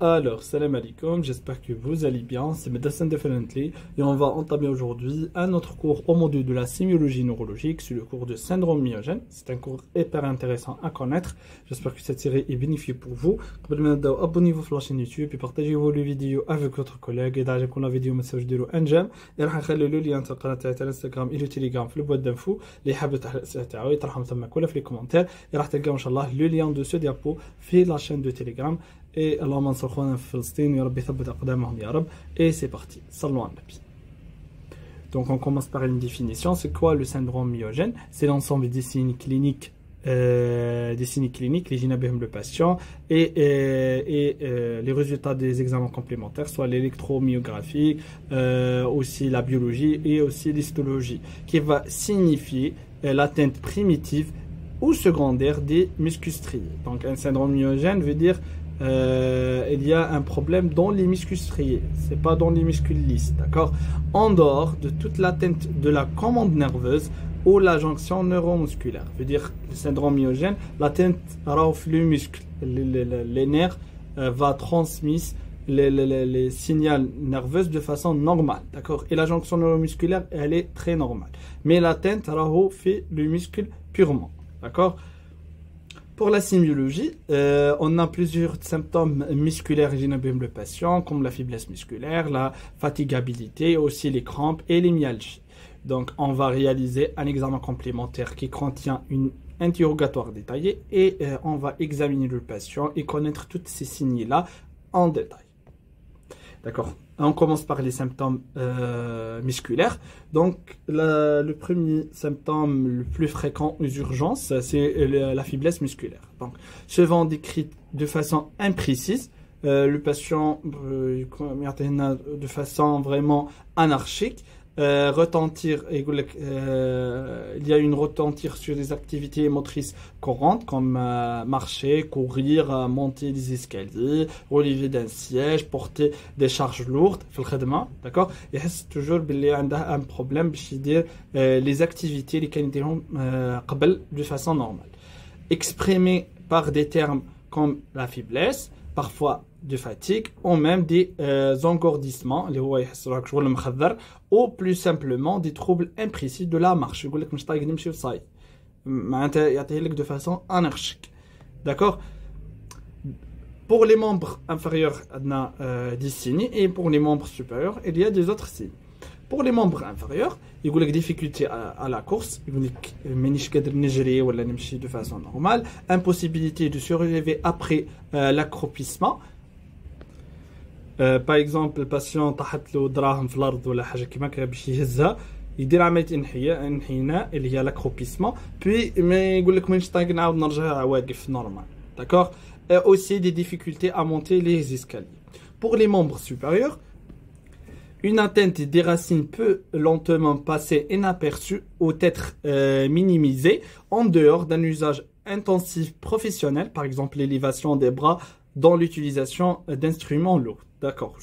Alors, salam alaikum, j'espère que vous allez bien, c'est Medicine Differently et on va entamer aujourd'hui un autre cours au module de la sémiologie neurologique sur le cours de syndrome myogène. C'est un cours hyper intéressant à connaître, j'espère que cette série est bénéfique pour vous. Abonnez-vous à la chaîne YouTube et partagez vos vidéos avec votre collègue et d'ajouter la vidéo message de un j'aime et راح نخلي le lien de قناة Instagram et le Telegram في البواد d'infos اللي حاب الأسئلة تاعو يطرحهم تماك ولا في les commentaires et راح تلقاو إن شاء الله le lien de ce diapo في la chaîne de Telegram. Et اللهم انصر خونا في فلسطين يا رب يثبت أقدامهم يا رب. Et c'est parti, صلوا على النبي. Donc on commence par une définition. C'est quoi le syndrome myogène? C'est l'ensemble des signes cliniques les gènes le patient et les résultats des examens complémentaires, soit l'électromyographie, aussi la biologie et aussi l'histologie, qui va signifier l'atteinte primitive ou secondaire des muscles striés. Donc un syndrome myogène veut dire il y a un problème dans les muscles striés, c'est pas dans les muscles lisses, d'accord? En dehors de toute l'atteinte de la commande nerveuse ou la jonction neuromusculaire. Veut dire le syndrome myogène, l'atteinte rauf le muscle, les nerfs va transmettre les signaux nerveux de façon normale, d'accord? Et la jonction neuromusculaire, elle est très normale. Mais l'atteinte rauf fait le muscle purement, d'accord? Pour la sémiologie, on a plusieurs symptômes musculaires gênants le patient, comme la faiblesse musculaire, la fatigabilité, aussi les crampes et les myalgies. Donc, on va réaliser un examen complémentaire qui contient une interrogatoire détaillée et on va examiner le patient et connaître tous ces signes-là en détail. D'accord. On commence par les symptômes musculaires. Donc, le premier symptôme le plus fréquent aux urgences, c'est la faiblesse musculaire. Donc, souvent décrit de façon imprécise, le patient de façon vraiment anarchique. Retentir, il y a une retentir sur des activités motrices courantes comme marcher, courir, monter des escaliers, relever d'un siège, porter des charges lourdes, d'accord? Et c'est toujours un problème dire les activités les de façon normale, exprimées par des termes comme la faiblesse, parfois de fatigue ou même des engourdissements ou plus simplement des troubles imprécis de la marche de façon anarchique, d'accord? Pour les membres inférieurs des signes et pour les membres supérieurs il y a des autres signes. Pour les membres inférieurs, il y a des difficultés à la course, de façon normale, impossibilité de se relever après l'accroupissement. Par exemple, le patient طاحت له دراهم في الارض ولا حاجه كيما هكا باش يهزها يدير عمليه انحناء اللي هي l'accroupissement, puis ما يقول لك مانيش طايق نعاود نرجع واقف normal, d'accord? Aussi des difficultés à monter les escaliers. Pour les membres supérieurs, une atteinte des racines peut lentement passer inaperçue ou être minimisée en dehors d'un usage intensif professionnel, par exemple l'élévation des bras dans l'utilisation d'instruments lourds. D'accord.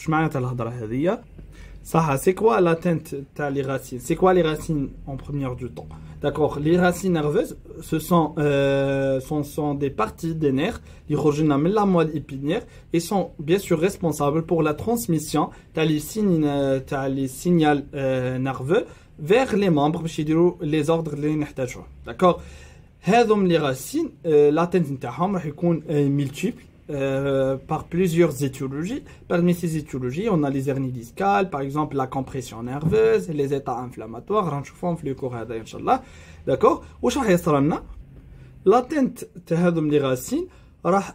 C'est quoi l'atteinte des racines? C'est quoi les racines en première du temps? D'accord. Les racines nerveuses, ce sont des parties des nerfs, les origines de la moelle épinière, et sont bien sûr responsables pour la transmission des signaux nerveux vers les membres, les ordres les نحتاجوه. D'accord. هذوم les racines, l'atteinte نتاعهم راح يكون multiple. Par plusieurs étiologies. Parmi ces étiologies, on a les hernies discales, par exemple la compression nerveuse, les états inflammatoires, d'accord? L'atteinte de les racines راح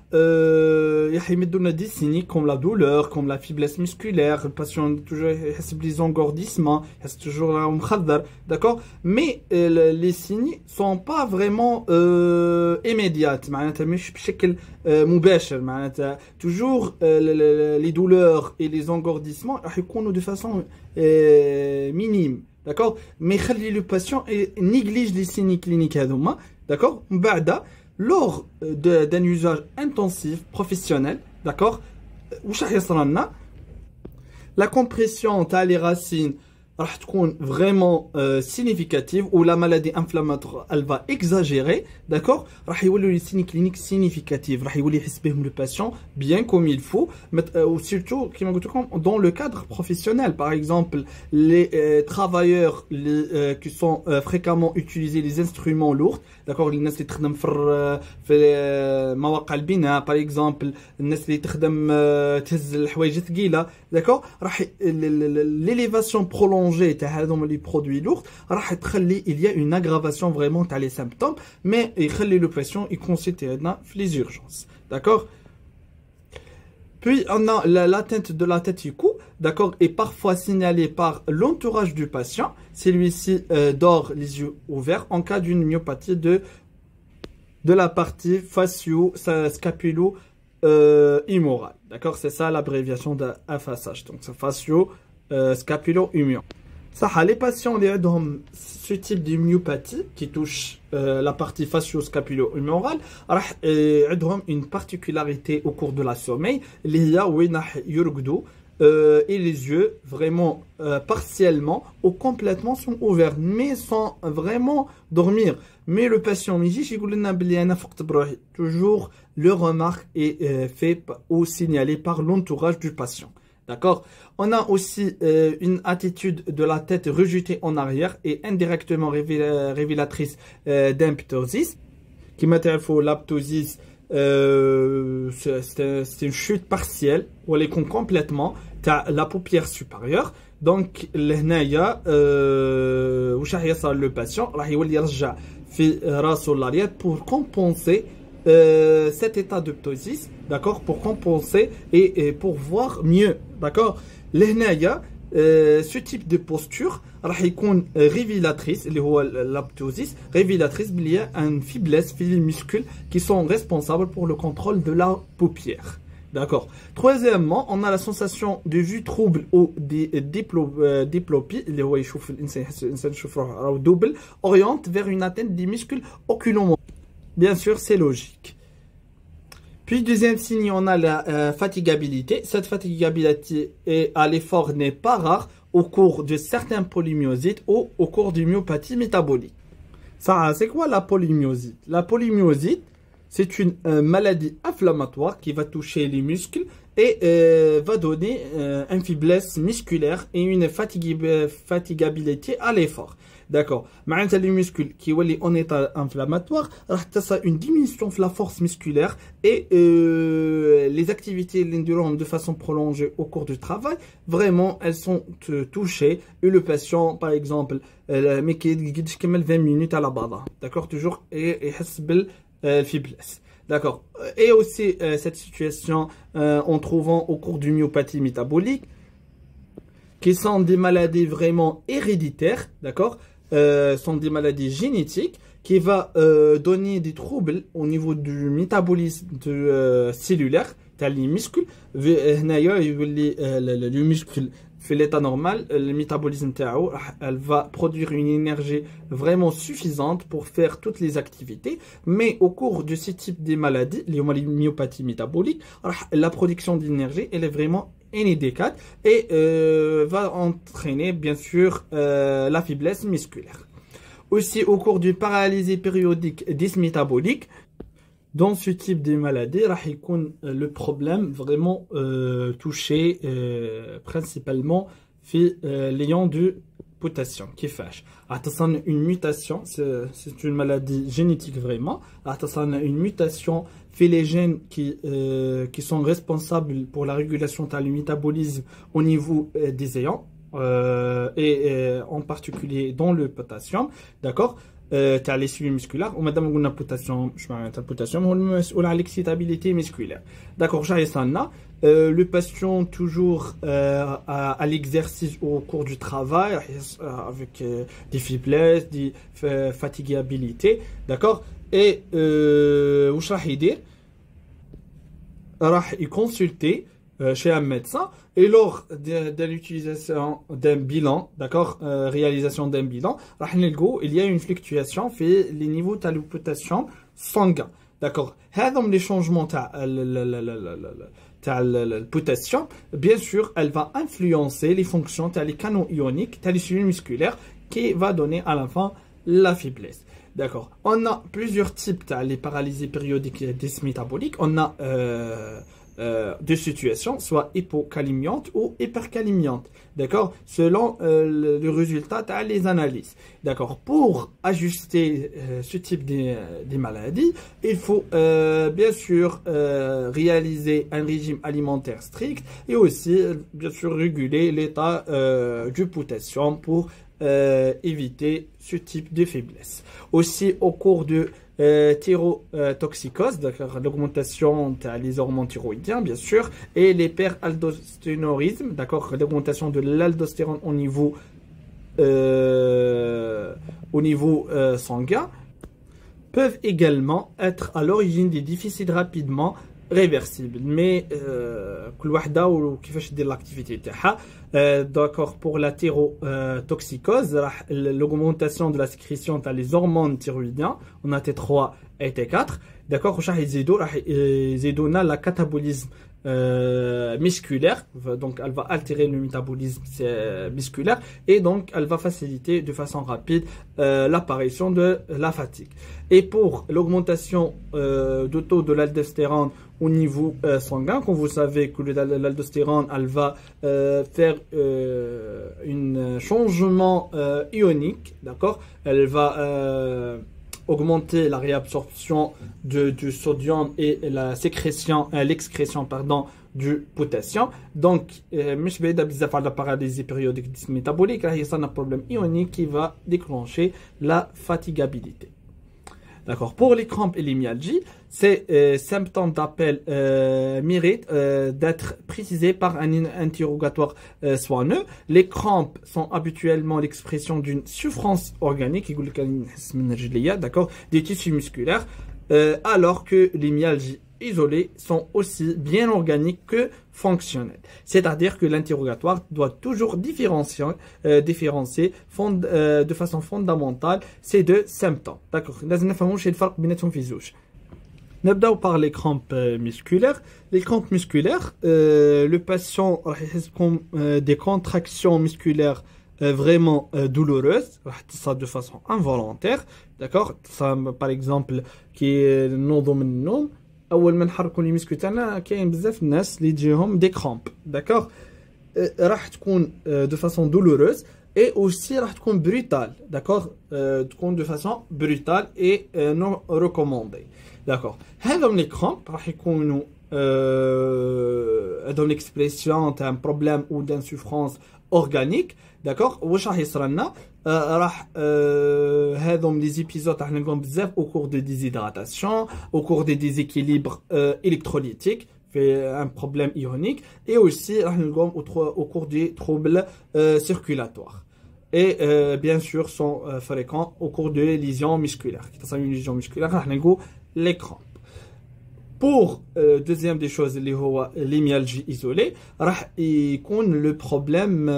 يمدونا des signes comme la douleur, comme la faiblesse musculaire, le patient toujours يحس بلي engourdissements, يحس toujours مخدر, d'accord? Mais les signes sont pas vraiment immédiates, معناتها مش بشكل مباشر, معناتها toujours les douleurs et les engourdissements راح يكونوا de façon minime, d'accord? Mais خلي le patient néglige les signes cliniques هذوما, d'accord? بعد lors d'un usage intensif professionnel, d'accord, la compression des racines راح تكون vraiment significative ou la maladie inflammatoire elle va exagérer, d'accord, راح يولوا les signes cliniques significatifs, راح يولي يحس بهم le patient bien comme il faut, ou surtout كما قلت لكم dans le cadre professionnel. Par exemple les travailleurs qui sont fréquemment utilisés les instruments lourds, d'accord, الناس اللي تخدم في مواقع البناء par exemple, الناس اللي تخدم تهز الحوايج ثقيله، d'accord, راح l'élévation prolongée تاع هذوما لي برودوي لوغ راح تخلي il y a une aggravation vraiment تاع les symptômes, mais يخلي le patient يكونسيتينا في les urgences, d'accord. Puis on a l'atteinte de la tête et cou, d'accord, est parfois signalée par l'entourage du patient. Celui-ci dort les yeux ouverts en cas d'une myopathie de la partie facio-scapulo humorale, d'accord, c'est ça l'abréviation de FSH, donc c'est facio-scapulo-huméral. Ça, les patients qui ont ce type de myopathie qui touche la partie facio-scapulo-humérale, ils ont une particularité au cours de la sommeil, il y a et les yeux vraiment partiellement ou complètement sont ouverts, mais sans vraiment dormir. Mais le patient toujours le remarque est fait ou signalé par l'entourage du patient. D'accord. On a aussi une attitude de la tête rejetée en arrière et indirectement révélatrice d'un ptosis. Qui m'intéresse, la ptosis, c'est une chute partielle ou elle est complètement la paupière supérieure. Donc, le patient pour compenser cet état de ptosis, d'accord, pour compenser et pour voir mieux, d'accord. Ce type de posture راح يكون révélatrice, la ptosis révélatrice, il y a une faiblesse في les muscles qui sont responsables pour le contrôle de la paupière, d'accord. Troisièmement, on a la sensation de vue trouble ou diplopie, اللي هو يشوف الإنسان يشوف روحه double, oriente vers une atteinte des muscles oculomoteurs. Bien sûr, c'est logique. Puis, deuxième signe, on a la fatigabilité. Cette fatigabilité à l'effort n'est pas rare au cours de certains polymyosites ou au cours d'une myopathie métabolique. Ça, c'est quoi la polymyosite? La polymyosite, c'est une maladie inflammatoire qui va toucher les muscles et va donner une faiblesse musculaire et une fatigabilité à l'effort. D'accord. معناتها les muscles qui sont en état inflammatoire, ça une diminution de la force musculaire et les activités l'endurance de façon prolongée au cours du travail, vraiment elles sont touchées et le patient par exemple mais qui يقدرش يكمل 20 minutes à la barre, d'accord, toujours et يحس بالفيبلس. D'accord. Et aussi cette situation en trouvant au cours d'une myopathie métabolique qui sont des maladies vraiment héréditaires, d'accord, sont des maladies génétiques qui va donner des troubles au niveau du métabolisme cellulaire, les muscles, le muscle fait l'état normal, le métabolisme elle va produire une énergie vraiment suffisante pour faire toutes les activités, mais au cours de ce type de maladies, les myopathies métaboliques, la production d'énergie elle est vraiment inadéquate et va entraîner bien sûr la faiblesse musculaire. Aussi au cours d'une paralysie périodique dysmétabolique, dans ce type de maladie, le problème vraiment touché principalement les ions de potassium qui fâche. Une mutation, c'est une maladie génétique vraiment. Une mutation fait les gènes qui sont responsables pour la régulation du métabolisme au niveau des ions et en particulier dans le potassium, d'accord. تاع les cellules musculaires ومادام قلنا potassium je معناتها البوتاسيوم هو المسؤول على l'excitabilité musculaire, d'accord. جا يصلنا le patient toujours à l'exercice au cours du travail avec des faiblesses, des fatigabilité, d'accord. et واش راح يدير راح يconsulter chez un médecin et lors de l'utilisation d'un bilan, d'accord, réalisation d'un bilan, il y a une fluctuation fait les niveaux de potassium sanguin, d'accord, les changements de potassium, bien sûr, elle va influencer les fonctions, les canaux ioniques, les cellules musculaires, qui va donner à la fin la faiblesse. D'accord. On a plusieurs types les paralysies périodiques dysmétaboliques. On a deux situations, soit hypokalimiante ou hyperkalimiante. D'accord. Selon le résultat des analyses. D'accord. Pour ajuster ce type des maladies, il faut bien sûr réaliser un régime alimentaire strict et aussi bien sûr réguler l'état du potassium pour éviter ce type de faiblesse. Aussi, au cours de thyrotoxicose, l'augmentation des hormones thyroïdiennes, bien sûr, et l'hyperaldostéronisme, d'accord, l'augmentation de l'aldostérone au niveau sanguin, peuvent également être à l'origine des déficits rapidement réversible mais كل وحده وكيفاش دير l'activité تاعها d'accord pour la thyrotoxicose l'augmentation de la sécrétion des hormones thyroïdiennes on a T3 et T4 d'accord راح يزيدوا la catabolisme musculaire, donc elle va altérer le métabolisme musculaire et donc elle va faciliter de façon rapide l'apparition de la fatigue. Et pour l'augmentation du taux de l'aldostérone au niveau sanguin, comme vous savez que l'aldostérone elle va faire un changement ionique, d'accord, elle va augmenter la réabsorption du sodium et l'excrétion du potassium. Donc, مش بعيدة بزاف على la paralysie périodique dysmétabolique, il y a un problème ionique qui va déclencher la fatigabilité. D'accord. Pour les crampes et les myalgies, ces symptômes d'appel méritent d'être précisés par un interrogatoire soigneux. Les crampes sont habituellement l'expression d'une souffrance organique, d'accord, des tissus musculaires, alors que les myalgies isolées sont aussi bien organiques que fonctionnelles. C'est-à-dire que l'interrogatoire doit toujours différencier de façon fondamentale ces deux symptômes. D'accord. لازم نفهموا شي الفرق بيناتهم في زوج. نبداو par les crampes musculaires. Les crampes musculaires, le patient راح يحس comme des contractions musculaires vraiment douloureuses, ça de façon involontaire, d'accord. Ça par exemple qui نوضوا من النوم اول ما نحركوا لي مسكو تاعنا كاين بزاف الناس اللي تجيهم دي كرامب داكوغ راح تكون دو فاسون دولوروز اي اوسي راح تكون بريتال داكوغ تكون دو فاسون بريتال اي نو ريكوموندي داكوغ هذوم لي كرامب راح يكونوا عندهم ليكسبريسيون تاع بروبليم او دان سوفرونس اورغانيك داكوغ واش راح يصرى لنا راح هذوم لي زيبيزود راح نلقاهم بزاف au cours de déshydratation au cours des déséquilibres électrolytiques fait un problème ionique et aussi راح نلقاهم au cours des troubles circulatoires et bien sûr sont fréquents au cours de lésions musculaires qui sont une lésion musculaire راح نلقاو les crampes. Pour deuxième des choses اللي هو les myalgies isolées راح يكون le problème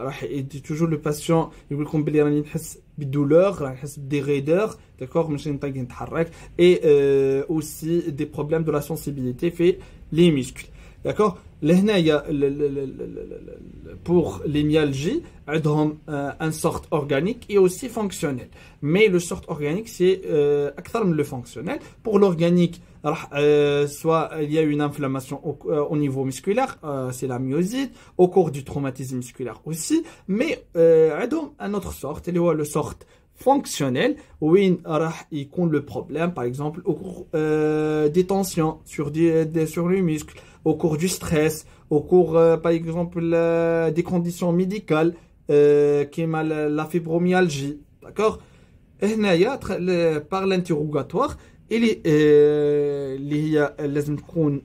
راح toujours le patient يقول لكم بلي راني نحس بالدولور راح نحس بدي غيدور داكوغ ماشي نطيق نتحرك et aussi des problèmes de la sensibilité في les muscles d'accord. لهنايا pour les myalgies عندهم un sorte organique et aussi fonctionnel mais le sorte organique c'est أكثر من le fonctionnel. Pour l'organique soit il y a une inflammation au niveau musculaire, c'est la myosite, au cours du traumatisme musculaire aussi, mais un autre sorte, le sorte fonctionnel, où il y a le problème, par exemple, au cours des tensions sur les muscles, au cours du stress, au cours, par exemple, des conditions médicales, qui est la fibromyalgie, d'accord. Par l'interrogatoire, لازم تكون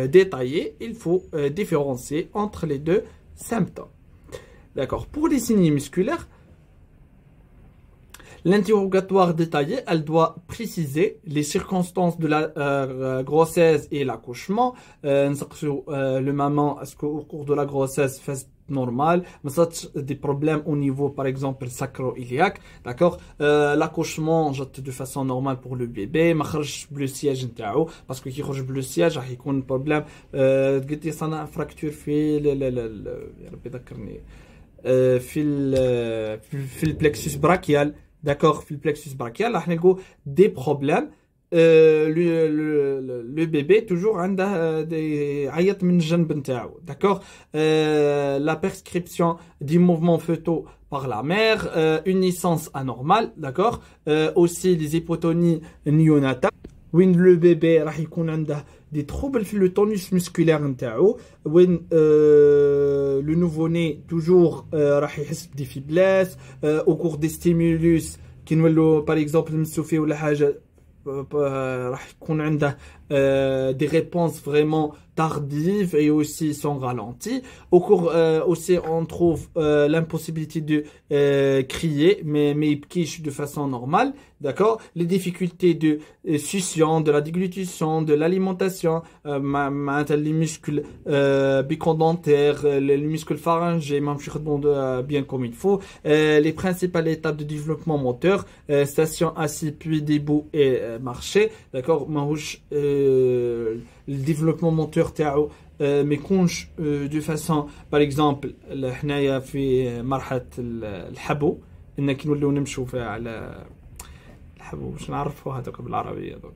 détaillé, il faut différencier entre les deux symptômes. D'accord. Pour les signes musculaires, l'interrogatoire détaillé, elle doit préciser les circonstances de la grossesse et l'accouchement. Le maman, est-ce qu'au cours de la grossesse fait normal, mais ça des problèmes au niveau par exemple sacro-iliaque, d'accord. L'accouchement جات de façon normale pour le bébé, ما خرجش بلو سياج نتاعو باسكو كي يخرج بلو سياج راح يكون بروبليم. قلت لي صنع فراكتور في يا ربي ذكرني في البلكسوس براكيال، d'accord. في البلكسوس براكيال راح نلقوا دي بروبليم. le bébé toujours عنده عيط من الجنب نتاعو، d'accord. La prescription des mouvements fœtaux par la mère, une naissance anormale, d'accord. Aussi les hypotonies néonatales وين le bébé راح يكون عنده des troubles في le tonus musculaire نتاعو، وين le nouveau-né toujours راح يحس بدي faiblesse au cours des stimulus كي نولوا par exemple نمسو فيه ولا حاجه راح يكون عنده des réponses vraiment tardives et aussi sont ralenties. Au cours aussi on trouve l'impossibilité de crier mais il de façon normale, d'accord. Les difficultés de succion, de la déglutition, de l'alimentation, les muscles bucco-dentaires, les muscles pharyngés bien comme il faut. Les principales étapes de développement moteur, station assis puis debout et marcher, d'accord. Le développement moteur تاعو ما يكونش de façon par exemple حنايا في مرحله الحبو ان كي نوليو نمشوا فيها على الحبو باش نعرفوا هذوك بالعربيه. دوك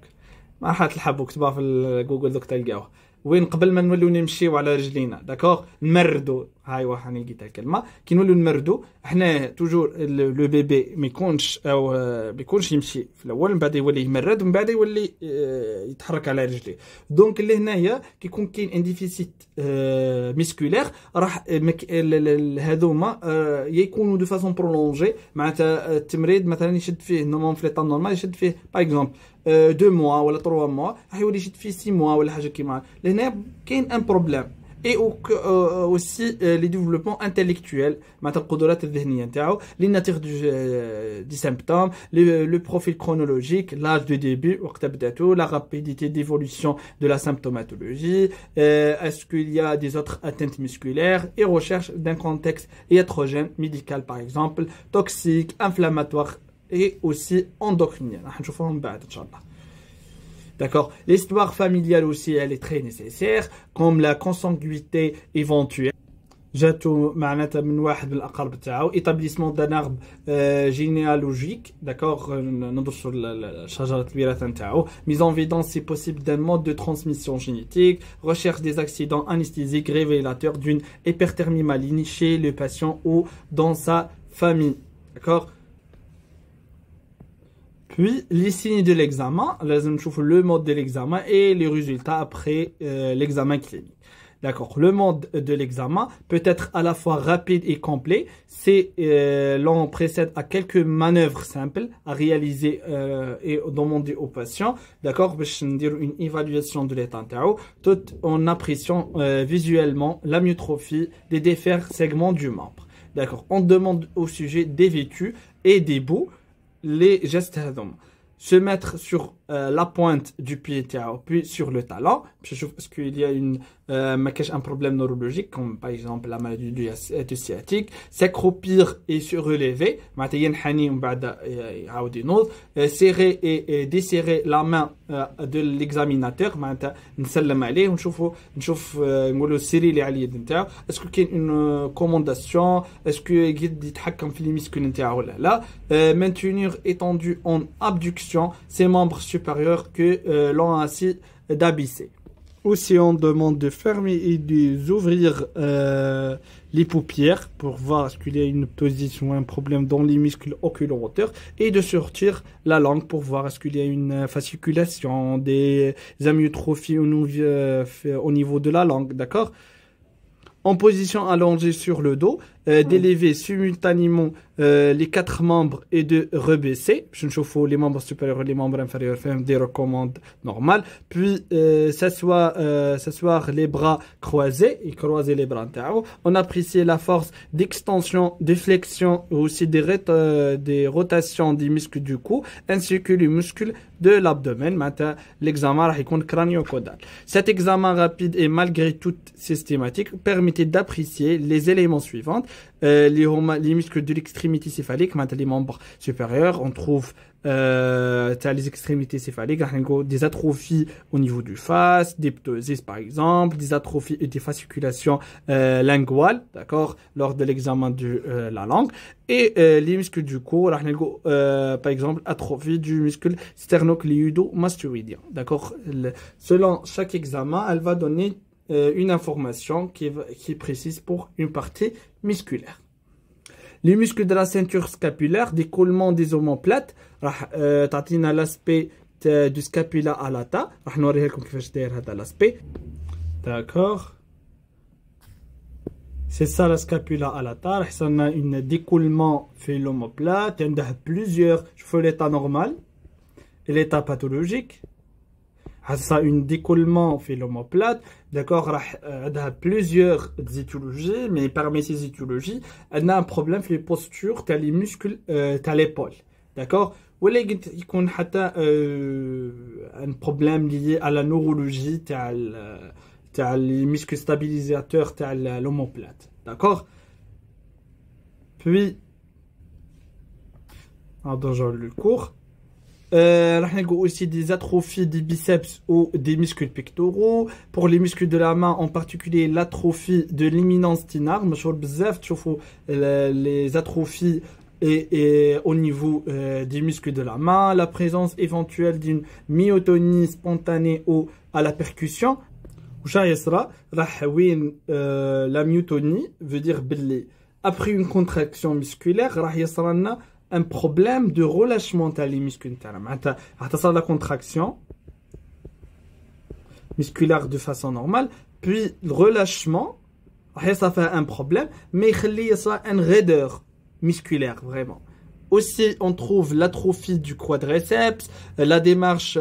مرحله الحبو كتبها في جوجل دوك تلقاوه وين قبل ما نوليو نمشيو على رجلينا، داكوغ. نمردو، هاي واحد لقيتها كلمه كي نوليو نمردو حنا توجور لو بيبي ما يكونش او ما يكونش يمشي في الاول، من بعد يولي يمرد ومن بعد يولي يتحرك على رجليه. دونك اللي هنايا كيكون كاين ان ديفيسيت ميسكولير راح هذوما يكونوا دو فاسون برولونجي. معناتها التمريض مثلا يشد فيه نورمال في ليطا نورمال يشد فيه باغ اكزومبل 2 mois ولا 3 mois، راح يولي يشد فيه 6 mois ولا حاجه كيما لهنا كاين ان بروبليم. et aussi les développements intellectuels, les natures du symptôme, le profil chronologique, l'âge de début, la rapidité d'évolution de la symptomatologie, est-ce qu'il y a des autres atteintes musculaires et recherche d'un contexte iatrogène médical par exemple, toxique, inflammatoire et aussi endocrinien. D'accord. L'histoire familiale aussi, elle est très nécessaire, comme la consanguinité éventuelle. جاتو معناتها من واحد من الاقارب تاعو، établissement d'un arbre généalogique, d'accord. ندرسوا شجره الوراثه نتاعو. mise en évidence si possible d'un mode de transmission génétique, recherche des accidents anesthésiques révélateurs d'une hyperthermie maligne chez le patient ou dans sa famille, d'accord. Puis, les signes de l'examen, le mode de l'examen et les résultats après l'examen clinique. D'accord. Le mode de l'examen peut être à la fois rapide et complet. C'est l'on précède à quelques manœuvres simples à réaliser et demander au patient. D'accord. Une évaluation de l'état tout en appréciant visuellement l'amyotrophie des différents segments du membre. D'accord. On demande au sujet des vêtus et des bouts. Les gestes se mettre sur la pointe du pied puis sur le talon. Est-ce qu'il y a un problème neurologique comme par exemple la maladie du sciatique, s'accroupir et se relever, serrer et desserrer la main de l'examinateur. Est-ce qu'il y a une commandation, est-ce qu'il y a des muscles là, maintenir étendu en abduction ses membres supérieurs que l'on a ainsi d'abaisser. Aussi, on demande de fermer et d'ouvrir les paupières pour voir est-ce qu'il y a une position, un problème dans les muscles oculomoteurs, et de sortir la langue pour voir est-ce qu'il y a une fasciculation, des amyotrophies au niveau de la langue, d'accord. En position allongée sur le dos, d'élever simultanément les 4 membres et de rebaisser. Je ne chauffe les membres supérieurs et les membres inférieurs, faire des recommandes normales. Puis s'asseoir les bras croisés et croiser les bras. On apprécie la force d'extension, de flexion, aussi des rotations des muscles du cou, ainsi que les muscles de l'abdomen. Maintenant, l'examen va être crânio-caudal. Cet examen rapide et malgré tout systématique permettait d'apprécier les éléments suivants. Les muscles de l'extrémité céphalique, maintenant les membres supérieurs, on trouve les extrémités céphaliques, des atrophies au niveau du face, des ptosis par exemple, des atrophies et des fasciculations linguales, d'accord, lors de l'examen de la langue, et les muscles du cou, par exemple, atrophie du muscle sternocléido-mastoïdien, d'accord. Selon chaque examen, elle va donner une information qui est précise pour une partie musculaire. Les muscles de la ceinture scapulaire, d'écoulement des omoplates, تعطينا l'aspect du scapula à lata. راح نوريها لكم كيفاش داير هذا l'aspect. D'accord. C'est ça la scapula à lata. راح يصير une découlement في l'omoplate. عندها plusieurs. Je fais l'état normal et l'état pathologique. Ça une décollement fait l'omoplate, d'accord, il y a plusieurs étiologies, mais parmi ces étiologies, on a un problème في les postures, t'as les muscles, t'as l'épaule, d'accord, ou il y a un problème lié à la neurologie, t'as les muscles stabilisateurs, t'as l'omoplate, d'accord. Puis, dans le cours, on aussi des atrophies des biceps ou des muscles pectoraux. Pour les muscles de la main, en particulier l'atrophie de l'éminence tinare. Les atrophies et au niveau des muscles de la main, la présence éventuelle d'une myotonie spontanée ou à la percussion. La myotonie veut dire après une contraction musculaire, un problème de relâchement des muscles. La contraction musculaire de façon normale, puis le relâchement, ça fait un problème, mais il y a une raideur musculaire vraiment. Aussi, on trouve l'atrophie du quadriceps, la démarche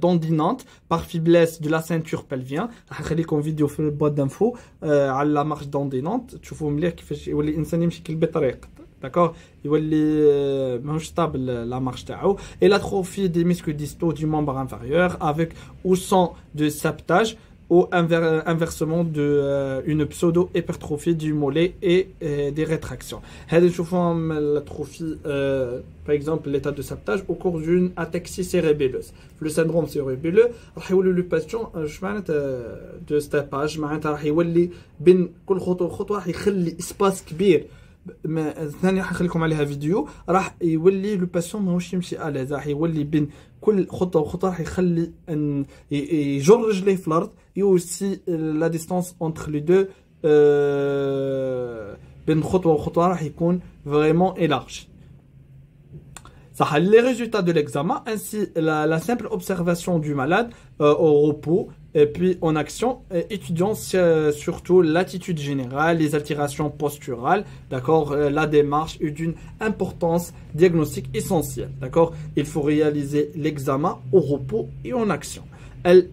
dandinante par faiblesse de la ceinture pelvienne. Je vais vous vidéo في boîte d'infos على la marche dandinante. تشوفوا مليح كيفاش يولي الانسان يمشي بالطريق. D'accord, il va stable la marche تاعو. Et l'atrophie des muscles distaux du membre inférieur avec ou sans de sapetage ou inversement de une pseudo-hypertrophie du mollet et des rétractions. L'atrophie, par exemple, l'état de sapetage au cours d'une ataxie cérébelleuse. Le syndrome cérébelleux, le patient de stapage, راح يولي بين كل خطوة وخطوة راح يخلي espace كبير. ثاني حنخليكم عليها فيديو راح يولي لو باسيون ماهوش يمشي على راح يولي بين كل خطوه وخطوه راح يخلي يجر رجليه في الارض يوسي لا ديستانس انتر لي دو بين خطوه وخطوه راح يكون فريمون élargi. Les résultats de l'examen ainsi la simple observation du malade au repos et puis en action, étudiant surtout l'attitude générale, les altérations posturales, d'accord, la démarche est d'une importance diagnostique essentielle, d'accord. Il faut réaliser l'examen au repos et en action. Elle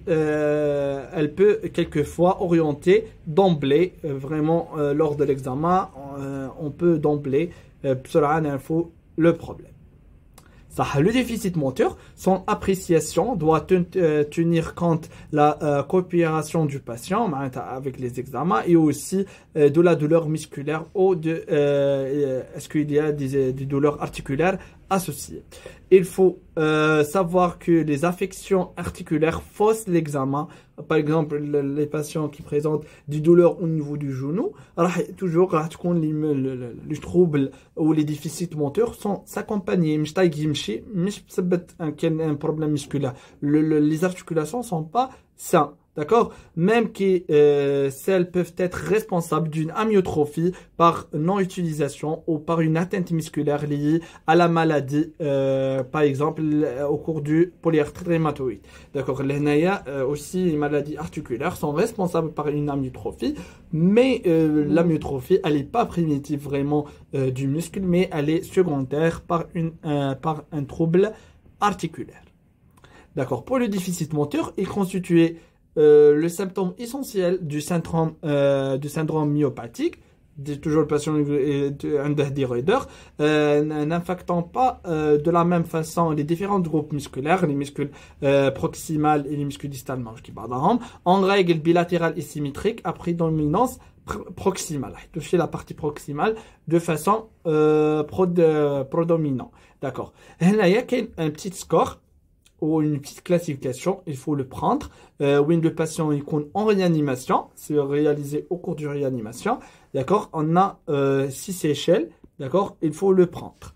peut quelquefois orienter d'emblée, vraiment lors de l'examen, on peut d'emblée le problème. Le déficit moteur, son appréciation doit tenir compte de la coopération du patient avec les examens et aussi de la douleur musculaire ou est-ce qu'il y a des douleurs articulaires associées. Il faut savoir que les affections articulaires faussent l'examen. Par exemple, les patients qui présentent des douleurs au niveau du genou, toujours les troubles ou les déficits moteurs sont s'accompagner. Un problème musculaire. Les articulations ne sont pas saines. d'accord, même que celles peuvent être responsables d'une amyotrophie par non-utilisation ou par une atteinte musculaire liée à la maladie, par exemple au cours du polyarthrite rhumatoïde. D'accord, aussi les maladies articulaires sont responsables par une amyotrophie, mais l'amyotrophie, elle n'est pas primitive vraiment du muscle, mais elle est secondaire par un trouble articulaire. D'accord. Pour le déficit moteur, il constituait le symptôme essentiel du syndrome myopathique. Toujours le patient n'impactant pas de la même façon les différents groupes musculaires, les muscles proximales et les muscles distales, en règle bilatérale et symétrique à prédominance proximale. Toucher la partie proximale de façon prédominante. D'accord. Il y a un petit score ou une petite classification, il faut le prendre. Où le patient est en réanimation, c'est réalisé au cours de réanimation. D'accord, on a 6 échelles. D'accord, il faut le prendre.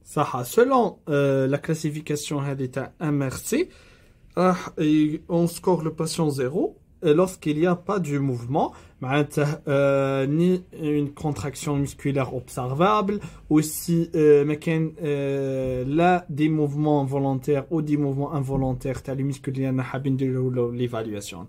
Ça, selon la classification d'état MRC, on score le patient 0 lorsqu'il n'y a pas de mouvement, ni une contraction musculaire observable, aussi là des mouvements volontaires ou des mouvements involontaires, les muscles l'évaluation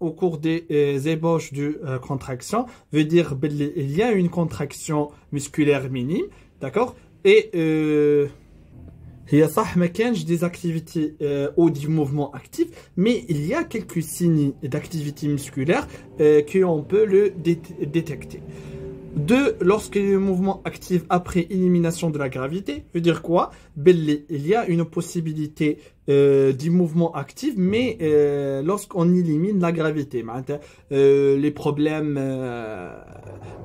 au cours des ébauches de contraction veut dire il y a une contraction musculaire minime, d'accord, et il y a des activités ou des mouvements actifs, mais il y a quelques signes d'activité musculaire qu'on peut le détecter. 2. Lorsque le mouvement actif après élimination de la gravité, veut dire quoi? Il y a une possibilité du mouvement actif, mais lorsqu'on élimine la gravité, les problèmes,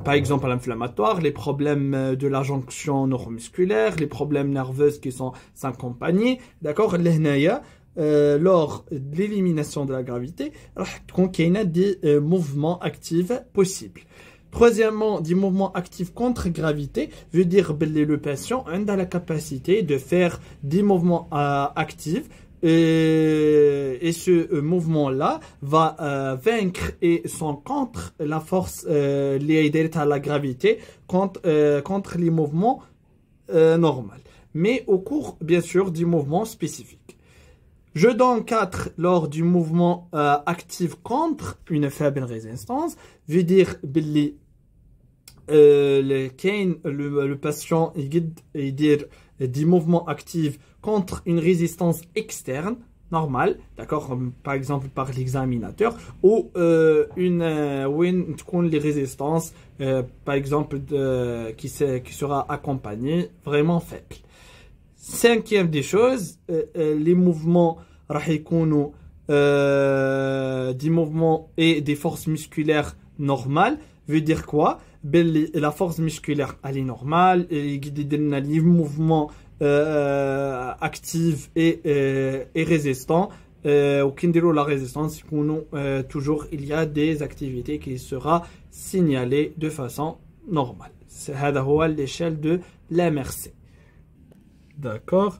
par exemple l'inflammatoire, les problèmes de la jonction neuromusculaire, les problèmes nerveux qui sont accompagnés, d'accord? Lors de l'élimination de la gravité, il y a des mouvements actifs possibles. Troisièmement, des mouvements actifs contre gravité veut dire que le patient a la capacité de faire des mouvements actifs et ce mouvement-là va vaincre et sont contre la force liée à la gravité, contre les mouvements normaux. Mais au cours, bien sûr, du mouvement spécifique. Je donne 4 lors du mouvement actif contre une faible résistance. Veut dire le patient il dit des mouvements actifs contre une résistance externe normale, d'accord, par exemple par l'examinateur, ou les résistances par exemple qui sera accompagnée vraiment faible. Cinquième des choses, les mouvements des mouvements et des forces musculaires normales veut dire quoi? La force musculaire elle est normale, les mouvements actifs et résistants, la résistance toujours il y a des activités qui sera signalées de façon normale. C'est l'échelle de l'MRC. D'accord.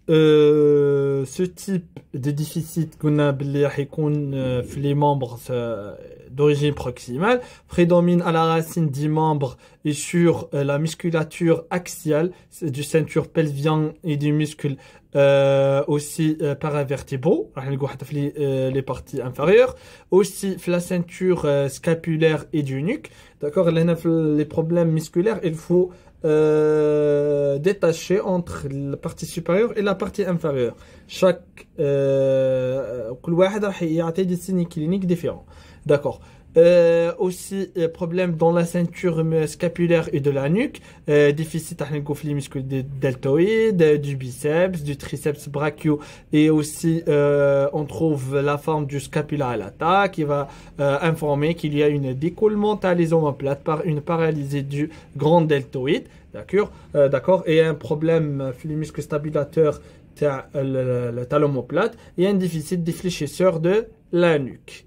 Ce type de déficit qu'on a les membres d'origine proximale prédomine à la racine des membres et sur la musculature axiale du ceinture pelvien et des muscles aussi paravertébraux, les parties inférieures, aussi la ceinture scapulaire et du nuque. D'accord, les problèmes musculaires, il faut détaché entre la partie supérieure et la partie inférieure. Chaque il a des signes cliniques différents. D'accord. Aussi problème dans la ceinture scapulaire et de la nuque, déficit les muscles deltoïdes, du biceps, du triceps brachio, et aussi on trouve la forme du scapula lata qui va informer qu'il y a une décollement à les omoplates par une paralysie du grand deltoïde, d'accord, et un problème les muscles stabilateurs le thalamoplate et un déficit des fléchisseurs de la nuque.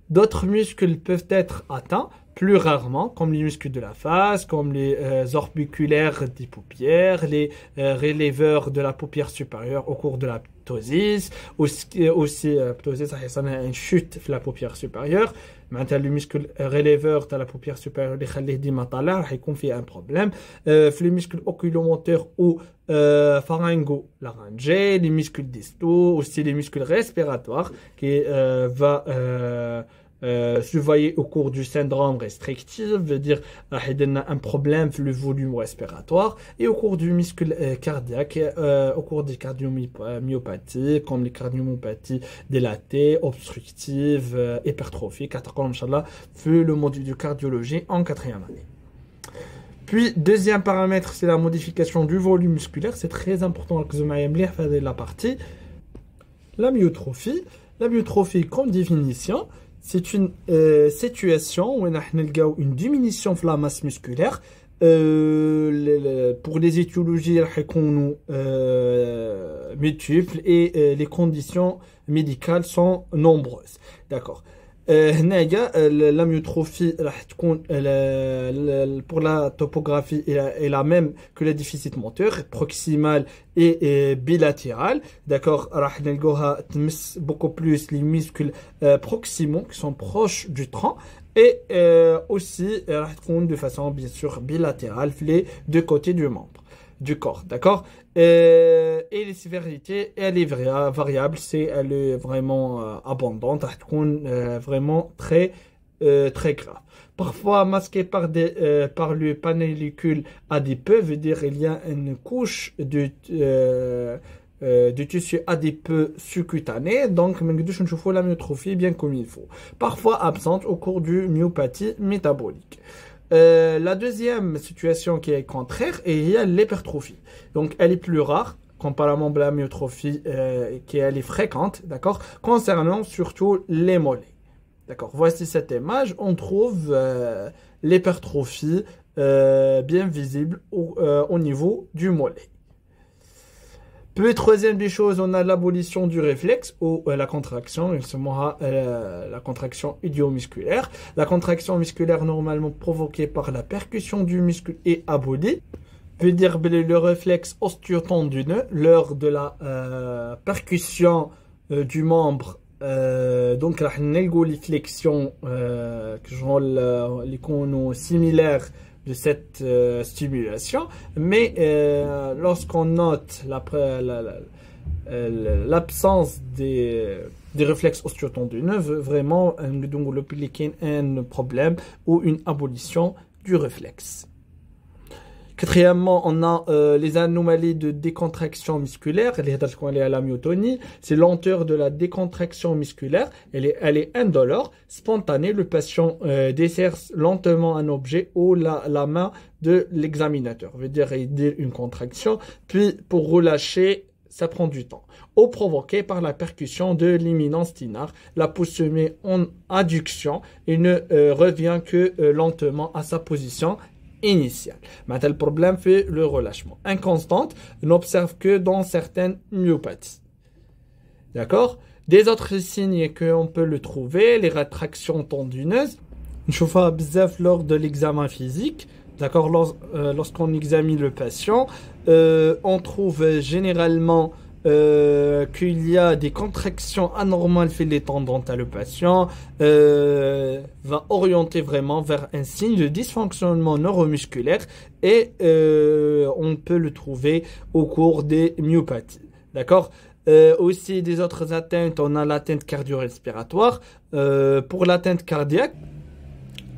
D'autres muscles peuvent être atteints plus rarement, comme les muscles de la face, comme les orbiculaires des paupières, les releveurs de la paupière supérieure au cours de la ptosis, aussi ptosis, ça a une chute de la paupière supérieure. معناتها le muscle releveur de la paupière supérieure اللي يخليه ديما طالع راح يكون فيه un problème. في les muscles oculomoteur ou pharyngo-laryngé, les muscles distaux, aussi les muscles respiratoires qui va surveiller au cours du syndrome restrictif, veut dire un problème le volume respiratoire, et au cours du muscle cardiaque, au cours des cardiomyopathies, comme les cardiomyopathies dilatées, obstructives, hypertrophiques, fait le module de cardiologie en 4e année. Puis, deuxième paramètre, c'est la modification du volume musculaire. C'est très important que vous m'ayez la partie. La myotrophie. La myotrophie, comme définition, c'est une situation où on a une diminution de la masse musculaire. Pour les étiologies multiples et les conditions médicales sont nombreuses. D'accord. La myotrophie pour la topographie est la même que le déficit moteur, proximal et bilatéral. D'accord, beaucoup plus les muscles proximaux qui sont proches du tronc et aussi de façon bien sûr bilatérale les deux côtés du membre du corps, d'accord, et les sévérités elle est variable, elle est vraiment abondante, vraiment très grave, parfois masquée par le panélicule adipeux, veut dire il y a une couche de tissu adipeux sous-cutané, donc on voit la myotrophie bien comme il faut, parfois absente au cours du myopathie métabolique. La deuxième situation qui est contraire, il y a l'hypertrophie. Donc, elle est plus rare, comparément à la myotrophie, qui elle est fréquente, d'accord, concernant surtout les mollets. D'accord. Voici cette image, on trouve l'hypertrophie bien visible au niveau du mollet. Puis, troisième des choses, on a l'abolition du réflexe ou la contraction, la contraction idiomusculaire. La contraction musculaire normalement provoquée par la percussion du muscle est abolie. Veut dire le réflexe osteo-tendineux lors de la percussion du membre. Donc, les flexions qui sont similaires de cette stimulation, mais lorsqu'on note l'absence des réflexes osteo-tendineux, vraiment un problème ou une abolition du réflexe. Quatrièmement, on a les anomalies de décontraction musculaire, la myotonie, c'est lenteur de la décontraction musculaire, elle est indolore, spontanée, le patient dessert lentement un objet ou la main de l'examinateur, veut dire une contraction, puis pour relâcher, ça prend du temps. Ou provoqué par la percussion de l'imminence tinare, la pousse se met en adduction et ne revient que lentement à sa position initiale. Maintenant, le problème fait le relâchement. Inconstante, n'observe que dans certaines myopathies. D'accord? Des autres signes qu'on peut le trouver, les rétractions tendineuses. Je vois bzaf lors de l'examen physique. D'accord? Lorsqu'on examine le patient, on trouve généralement qu'il y a des contractions anormales chez les tendons à le patient, va orienter vraiment vers un signe de dysfonctionnement neuromusculaire et on peut le trouver au cours des myopathies. D'accord? Aussi des autres atteintes, on a l'atteinte cardio-respiratoire. Pour l'atteinte cardiaque,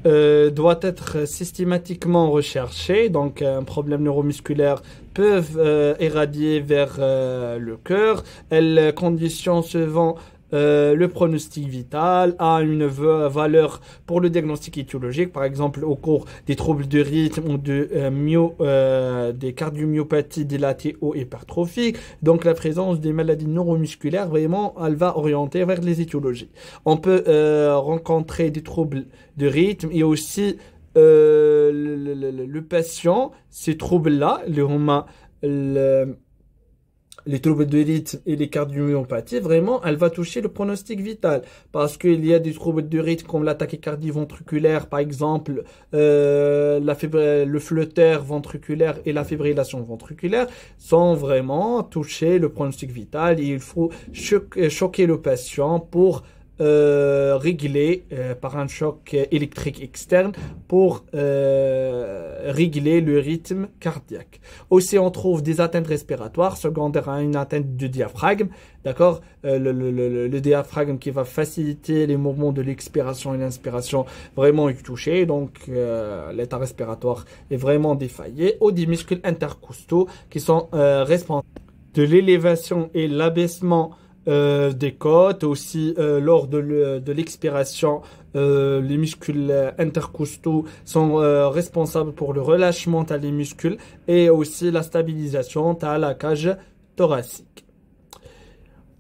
doit être systématiquement recherché, donc un problème neuromusculaire peuvent irradier vers le cœur. Elle conditionne souvent le pronostic vital, a une valeur pour le diagnostic étiologique, par exemple au cours des troubles de rythme ou des cardiomyopathies dilatées ou hypertrophiques. Donc la présence des maladies neuromusculaires, vraiment, elle va orienter vers les étiologies. On peut rencontrer des troubles de rythme et aussi le patient, ces troubles-là, les troubles de rythme et les cardiomyopathies, vraiment, elle va toucher le pronostic vital. Parce qu'il y a des troubles de rythme comme la tachycardie ventriculaire, par exemple, le flotteur ventriculaire et la fibrillation ventriculaire sont vraiment toucher le pronostic vital. Et il faut choquer le patient pour régler par un choc électrique externe pour régler le rythme cardiaque. Aussi, on trouve des atteintes respiratoires secondaires à une atteinte du diaphragme. D'accord, le diaphragme qui va faciliter les mouvements de l'expiration et l'inspiration vraiment est touché. Donc, l'état respiratoire est vraiment défaillé. Ou des muscles intercostaux qui sont responsables de l'élévation et l'abaissement des côtes, aussi lors de l'expiration, les muscles intercostaux sont responsables pour le relâchement des muscles et aussi la stabilisation de la cage thoracique.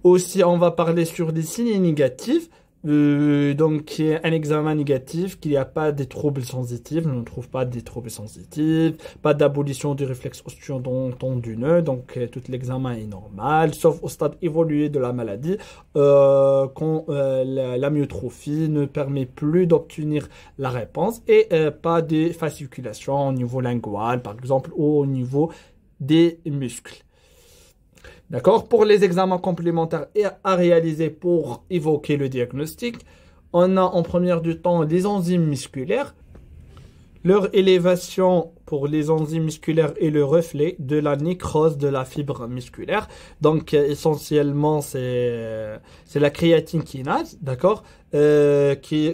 Aussi, on va parler sur des signes négatifs. Donc, un examen négatif, qu'il n'y a pas de troubles sensitifs, on ne trouve pas des troubles sensitifs, pas d'abolition du réflexe osteo-tendineux, donc tout l'examen est normal, sauf au stade évolué de la maladie, quand l'amyotrophie ne permet plus d'obtenir la réponse et pas de fasciculation au niveau lingual, par exemple, ou au niveau des muscles. D'accord? Pour les examens complémentaires à réaliser pour évoquer le diagnostic, on a en première du temps les enzymes musculaires. Leur élévation pour les enzymes musculaires est le reflet de la nécrose de la fibre musculaire. Donc, essentiellement, c'est la créatine kinase, d'accord, qui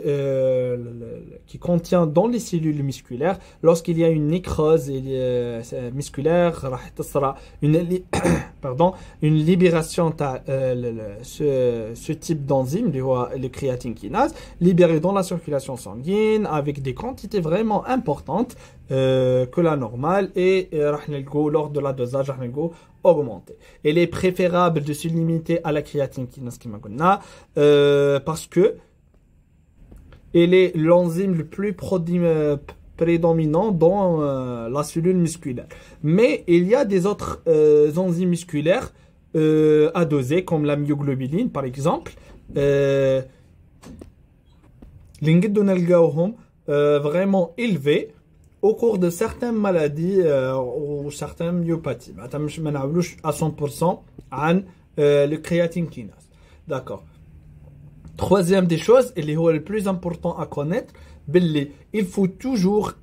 contient dans les cellules musculaires. Lorsqu'il y a une nécrose musculaire, une libération ce type d'enzyme, le créatine kinase, libéré dans la circulation sanguine avec des quantités vraiment importantes que la normale et lors de la dosage augmenter. Il est préférable de se limiter à la créatine kinase parce que elle est l'enzyme le plus prédominant dans la cellule musculaire. Mais il y a des autres enzymes musculaires à doser, comme la myoglobuline par exemple. Vraiment élevés au cours de certaines maladies ou certaines myopathies. À 100% le créatine kinase. D'accord. Troisième des choses, et le plus important à connaître, il faut toujours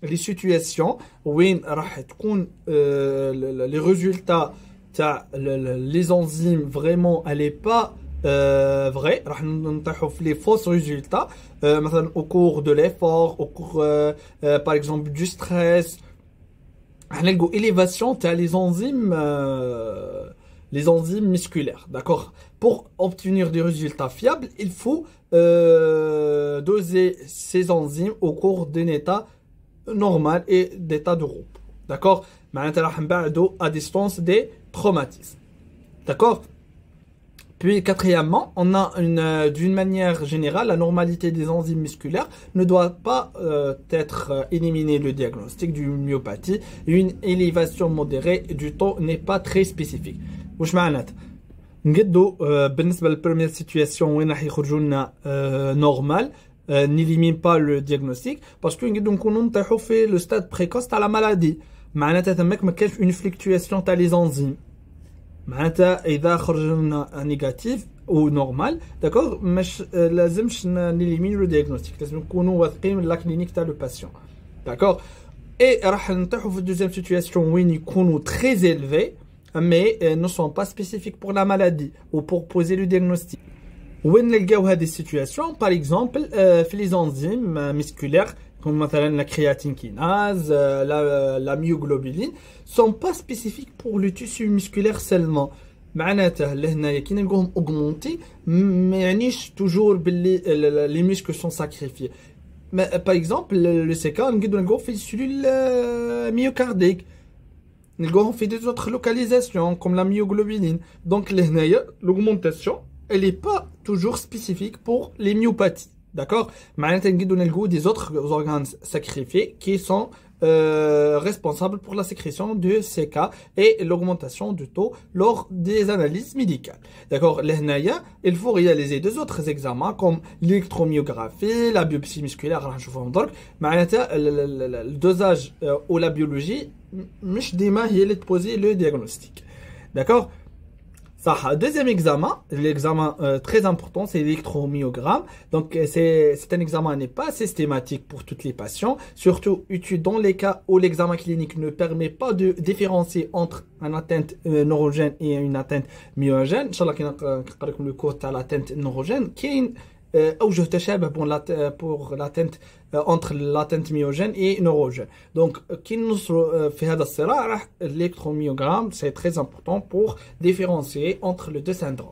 les situations où les résultats les enzymes vraiment elle est pas vrai, les fausses résultats au cours de l'effort, au cours par exemple du stress, élévation les enzymes musculaires, d'accord. Pour obtenir des résultats fiables, il faut doser ces enzymes au cours d'un état normal et d'état de repos, d'accord. À distance des traumatismes, d'accord. Puis quatrièmement, on a d'une manière générale, la normalité des enzymes musculaires ne doit pas être éliminée le diagnostic d'une myopathie. Une élévation modérée du taux n'est pas très spécifique. واش معناتها نقدو بالنسبه للبريمير سيتوياسيون وين راح يخرجوا لنا نورمال نيليمين با لو دياغنوستيك باسكو نقدو نكونوا نطيحوا في لو ستاد بريكوس تاع لا مالادي معناتها تماك ما كانش اون فلكتوياسيون تاع لي زانزيم معناتها اذا خرج لنا نيجاتيف او نورمال داكوغ مش لازمش نيليمين لو دياغنوستيك لازم نكونوا واثقين من لا كلينيك تاع لو باسيون داكوغ اي راح نطيحوا في الدوزيام سيتوياسيون وين يكونوا تري élevés mais ne sont pas spécifiques pour la maladie ou pour poser le diagnostic. Où نلقاو هذه situation par exemple في les enzymes musculaires comme مثلا la créatine kinase, la myoglobuline sont pas spécifiques pour le tissu musculaire seulement. معناتها لهنايا كي نلقاهم augmentés ما يعنيش toujours باللي les muscles sont sacrifiés. Mais, par exemple le CK نقدروا في les cellules myocardiques. On fait des autres localisations comme la myoglobuline. Donc l'augmentation, elle n'est pas toujours spécifique pour les myopathies. D'accord? Des autres organes sacrifiés qui sont responsable pour la sécrétion de CK et l'augmentation du taux lors des analyses médicales. D'accord, il faut réaliser deux autres examens comme l'électromyographie, la biopsie musculaire, le dosage ou la biologie, مش ديما هي اللي تبوزي le diagnostic. D'accord? Ça, deuxième examen, l'examen très important, c'est l'électromyogramme. Donc, c'est un examen n'est pas systématique pour tous les patients, surtout utile dans les cas où l'examen clinique ne permet pas de différencier entre une atteinte neurogène et une atteinte myogène. Inch'Allah, qui نقرأ le cours de l'atteinte neurogène, qui est أوجه تشابه pour l'atteinte entre l'atteinte myogène et neurogène. Donc, qui nous fait هذا الصراع, l'électromyogramme, c'est très important pour différencier entre les deux syndromes.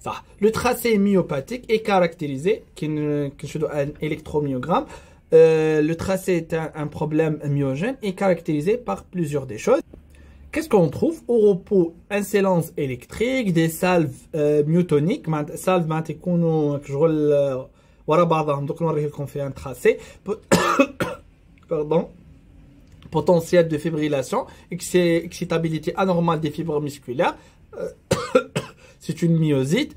Ça, le tracé myopathique est caractérisé, un électromyogramme. Le tracé est un problème myogène est caractérisé par plusieurs des choses. Qu'est-ce qu'on trouve au repos? Un silence électrique, des salves myotoniques, salves يكونوا كشغل ورا بعضهم. Donc نوريه لكم في un tracé. Pardon. Potentiel de fibrillation, excitabilité anormale des fibres musculaires. C'est une myosite.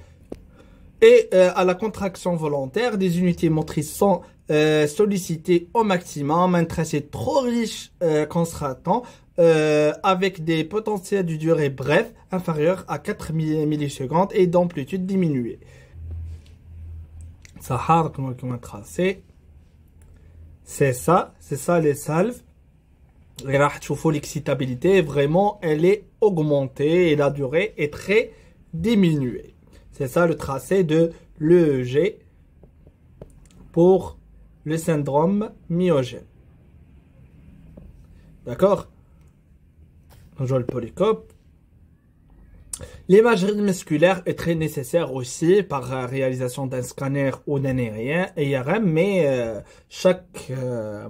Et à la contraction volontaire, des unités motrices sont sollicitées au maximum. Un tracé trop riche contractant. Avec des potentiels de durée brève inférieurs à 4 millisecondes et d'amplitude diminuée. Ça, comme un tracé. C'est ça les salves. Et là, tu vois l'excitabilité, vraiment, elle est augmentée et la durée est très diminuée. C'est ça le tracé de l'EEG pour le syndrome myogène. D'accord? Le polycope. L'imagerie musculaire est très nécessaire aussi par réalisation d'un scanner ou d'un IRM, mais chaque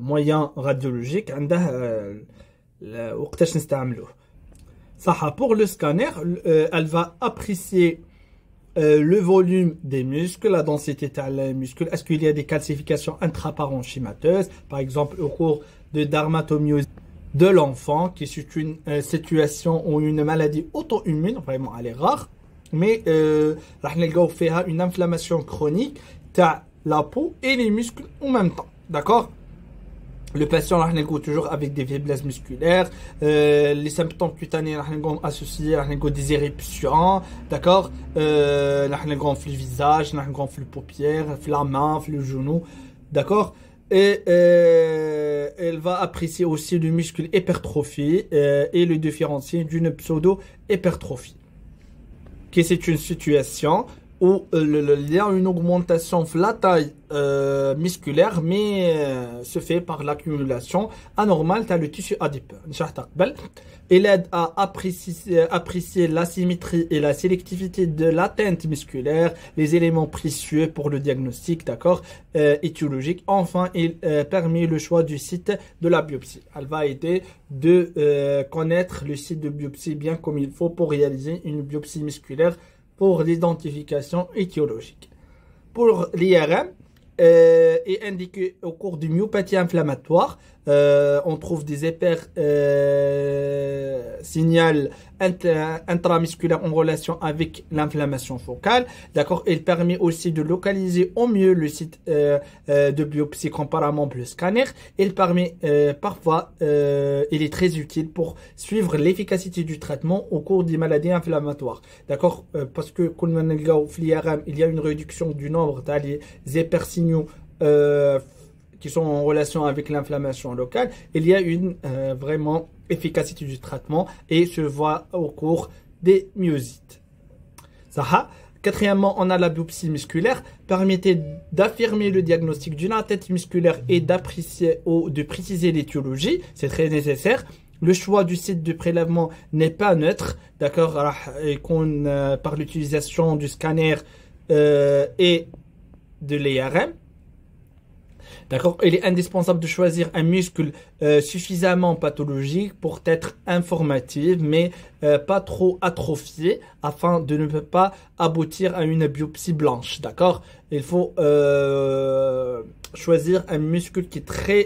moyen radiologique pour le scanner, elle va apprécier le volume des muscles, la densité des muscles, est-ce qu'il y a des calcifications intraparenchymateuses, par exemple au cours de dermatomyose de l'enfant, qui est une situation ou une maladie auto-immune, vraiment elle est rare, mais une inflammation chronique de la peau et les muscles en même temps. D'accord? Le patient toujours avec des faiblesses musculaires, les symptômes cutanés associés à des éruptions, d'accord? Le visage, le paupières, la main, le genou, d'accord? Et elle va apprécier aussi le muscle hypertrophie et le différencier d'une pseudo-hypertrophie. C'est une situation où il y a une augmentation de la taille musculaire, mais se fait par l'accumulation anormale dans le tissu adipeux. Il aide à apprécier la symétrie et la sélectivité de l'atteinte musculaire, les éléments précieux pour le diagnostic, d'accord, étiologique. Enfin, il permet le choix du site de la biopsie. Elle va aider de connaître le site de biopsie bien comme il faut pour réaliser une biopsie musculaire pour l'identification étiologique. Pour l'IRM, est indiqué au cours d'une myopathie inflammatoire. On trouve des signal intramusculaires en relation avec l'inflammation focale. D'accord. Il permet aussi de localiser au mieux le site de biopsie comparément le scanner. Il permet parfois, il est très utile pour suivre l'efficacité du traitement au cours des maladies inflammatoires. D'accord. Parce que il y a une réduction du nombre des hypersignaux qui sont en relation avec l'inflammation locale. Il y a une vraiment efficacité du traitement et se voit au cours des myosites. Ça. Quatrièmement, on a la biopsie musculaire, permettait d'affirmer le diagnostic d'une atteinte musculaire et d'apprécier ou de préciser l'étiologie. C'est très nécessaire. Le choix du site de prélèvement n'est pas neutre, d'accord, par l'utilisation du scanner et de l'IRM. D'accord? Il est indispensable de choisir un muscle suffisamment pathologique pour être informatif, mais pas trop atrophié, afin de ne pas aboutir à une biopsie blanche. D'accord? Il faut choisir un muscle qui est très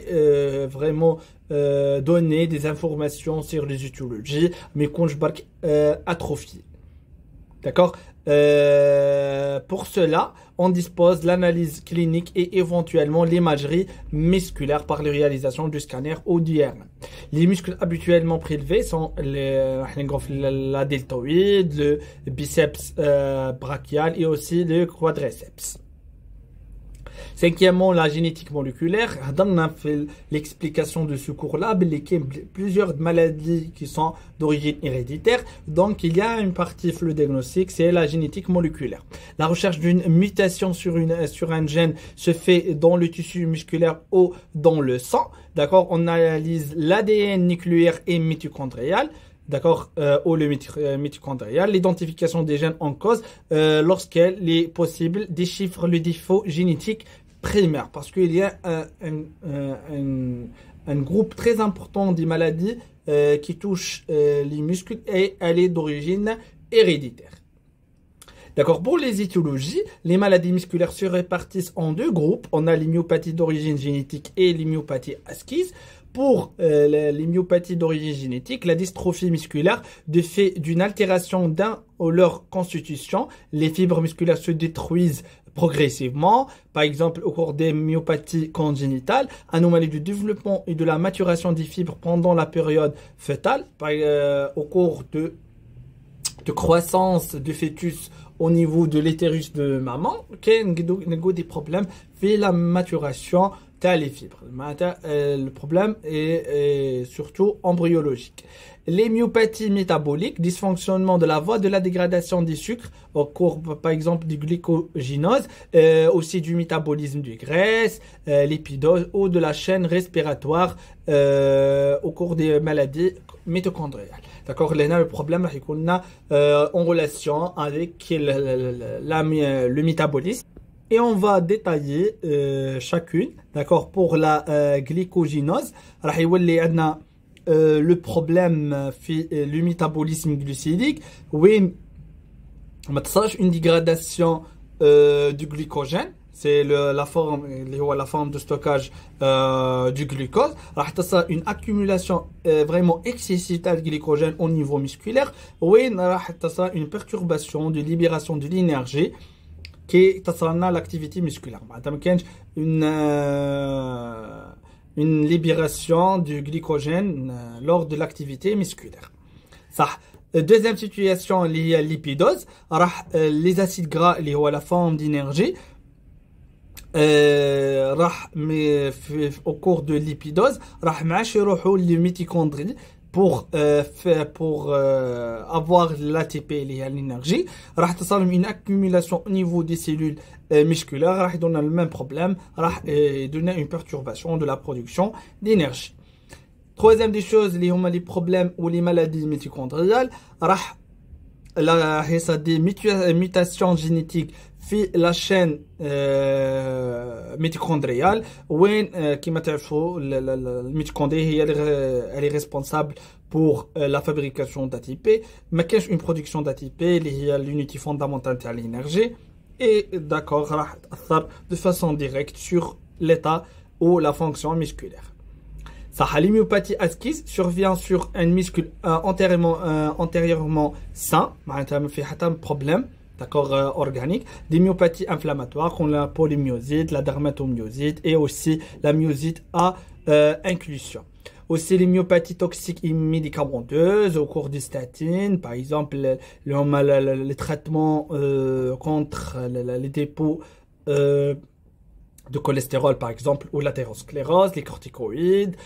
vraiment donner des informations sur les étiologies, mais quand je barque atrophié. D'accord? Pour cela, on dispose de l'analyse clinique et éventuellement l'imagerie musculaire par la réalisation du scanner ou du IRM. Les muscles habituellement prélevés sont la deltoïde, le biceps brachial et aussi le quadriceps. Cinquièmement, la génétique moléculaire. On a fait l'explication de ce cours-là, il y a plusieurs maladies qui sont d'origine héréditaire. Donc, il y a une partie le diagnostic, c'est la génétique moléculaire. La recherche d'une mutation sur un gène se fait dans le tissu musculaire ou dans le sang. D'accord? On analyse l'ADN nucléaire et mitochondrial. D'accord, ou le mitochondrial, l'identification des gènes en cause lorsqu'elle est possible déchiffre le défaut génétique primaire, parce qu'il y a un groupe très important des maladies qui touchent les muscles et elle est d'origine héréditaire. D'accord, pour les étiologies, les maladies musculaires se répartissent en deux groupes. On a les myopathies d'origine génétique et les myopathies acquises. Pour les myopathies d'origine génétique, la dystrophie musculaire de fait d'une altération d'un ou leur constitution, les fibres musculaires se détruisent progressivement. Par exemple, au cours des myopathies congénitales, anomalie du développement et de la maturation des fibres pendant la période fœtale, au cours de croissance du fœtus au niveau de l'utérus de maman, on a des problèmes fait la maturation les fibres. Le problème est surtout embryologique. Les myopathies métaboliques, dysfonctionnement de la voie de la dégradation des sucres au cours, par exemple, du glycogénose, aussi du métabolisme des graisses, lipidose ou de la chaîne respiratoire au cours des maladies mitochondriales. D'accord, là, le problème est qu'on a en relation avec le métabolisme. Et on va détailler chacune. D'accord, pour la glycogénose, le problème fait le métabolisme glucidique où une dégradation du glycogène, c'est la forme de stockage du glucose. Une accumulation vraiment excessive de glycogène au niveau musculaire où une perturbation de libération de l'énergie qui تصلنا l'activité musculaire. Une libération du glycogène lors de l'activité musculaire. Ça. Deuxième situation, liée à lipidose. Les acides gras, qui ont la forme d'énergie, au cours de lipidose, les mitochondries pour avoir l'ATP lié à l'énergie, une accumulation au niveau des cellules musculaires, qui donne le même problème, donner une perturbation de la production d'énergie. Troisième des choses, les problèmes ou les maladies mitochondriales, des mutations génétiques في la chaîne mitochondriale وين كما تعرفوا الميتوكوندريا elle est responsable pour la fabrication d'ATP. ما كاينش une production d'ATP اللي هي l'unité fondamentale تاع l'énergie et d'accord راح تأثر de façon directe sur l'état ou la fonction musculaire. L'hémiopathie acquise survient sur un muscle antérieurement sain, معناتها ما في حتى problème. D'accord, organique, des myopathies inflammatoires comme la polymyosite, la dermatomyosite et aussi la myosite à inclusion. Aussi les myopathies toxiques et médicamenteuses au cours des statines, par exemple les traitements contre les dépôts de cholestérol par exemple ou l'athérosclérose, les corticoïdes,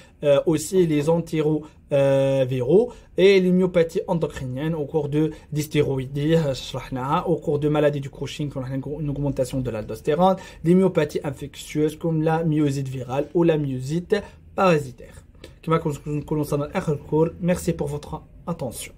aussi les antiviraux et les myopathies endocriniennes au cours de d'hystéroïdie, au cours de maladies du Cushing, une augmentation de l'aldostérone, des myopathies infectieuses comme la myosite virale ou la myosite parasitaire. Merci pour votre attention.